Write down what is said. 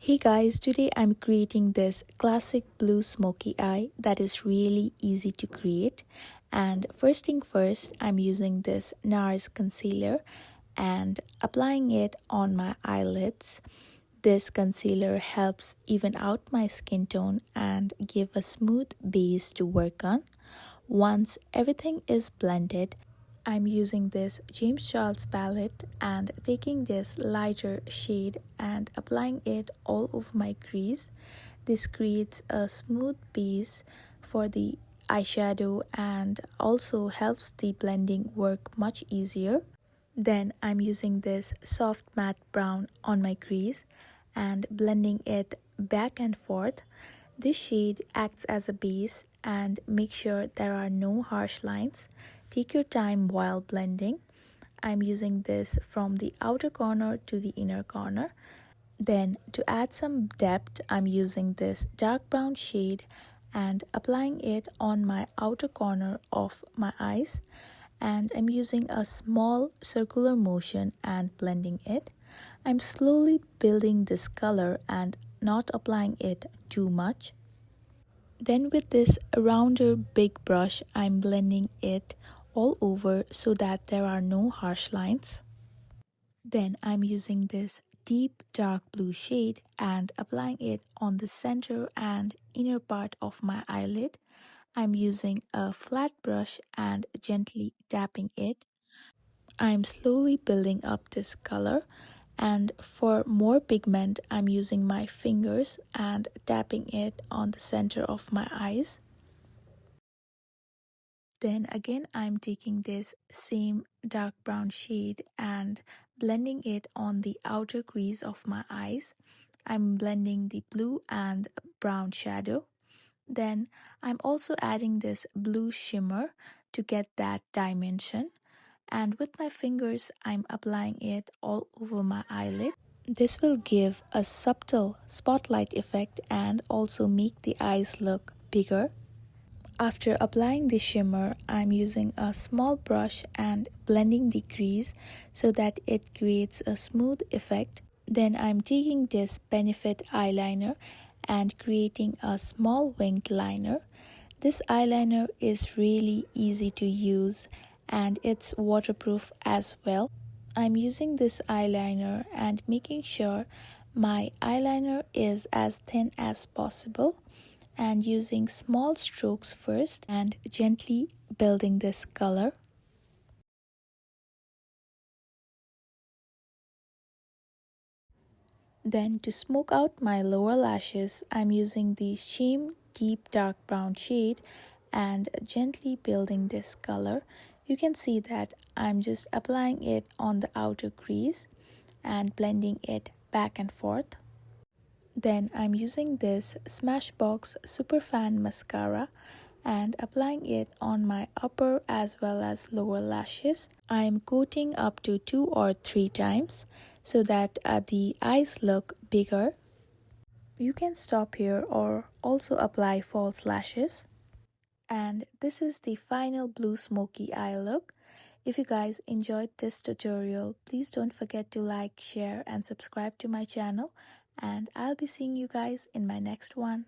Hey guys, today I'm creating this classic blue smoky eye that is really easy to create. And first thing first, I'm using this NARS concealer and applying it on my eyelids. This concealer helps even out my skin tone and give a smooth base to work on. Once everything is blended, I'm using this James Charles palette and taking this lighter shade and applying it all over my crease. This creates a smooth base for the eyeshadow and also helps the blending work much easier. Then I'm using this soft matte brown on my crease and blending it back and forth. This shade acts as a base and make sure there are no harsh lines. Take your time while blending. I'm using this from the outer corner to the inner corner. Then to add some depth, I'm using this dark brown shade and applying it on my outer corner of my eyes. And I'm using a small circular motion and blending it. I'm slowly building this color and not applying it too much. Then with this rounder big brush, I'm blending it all over so that there are no harsh lines. Then I'm using this deep dark blue shade and applying it on the center and inner part of my eyelid. I'm using a flat brush and gently tapping it. I'm slowly building up this color, and for more pigment I'm using my fingers and tapping it on the center of my eyes. Then again I'm taking this same dark brown shade and blending it on the outer crease of my eyes. I'm blending the blue and brown shadow. Then I'm also adding this blue shimmer to get that dimension. And with my fingers I'm applying it all over my eyelid. This will give a subtle spotlight effect and also make the eyes look bigger. After applying the shimmer, I'm using a small brush and blending the crease so that it creates a smooth effect. Then I'm taking this Benefit eyeliner and creating a small winged liner. This eyeliner is really easy to use and it's waterproof as well. I'm using this eyeliner and making sure my eyeliner is as thin as possible and using small strokes first and gently building this color. Then to smoke out my lower lashes, I'm using the same deep dark brown shade and gently building this color. You can see that I'm just applying it on the outer crease and blending it back and forth. Then I'm using this Smashbox Superfan mascara and applying it on my upper as well as lower lashes. I'm coating up to 2 or 3 times so that the eyes look bigger. You can stop here or also apply false lashes. And this is the final blue smoky eye look. If you guys enjoyed this tutorial, please don't forget to like, share and subscribe to my channel. And I'll be seeing you guys in my next one.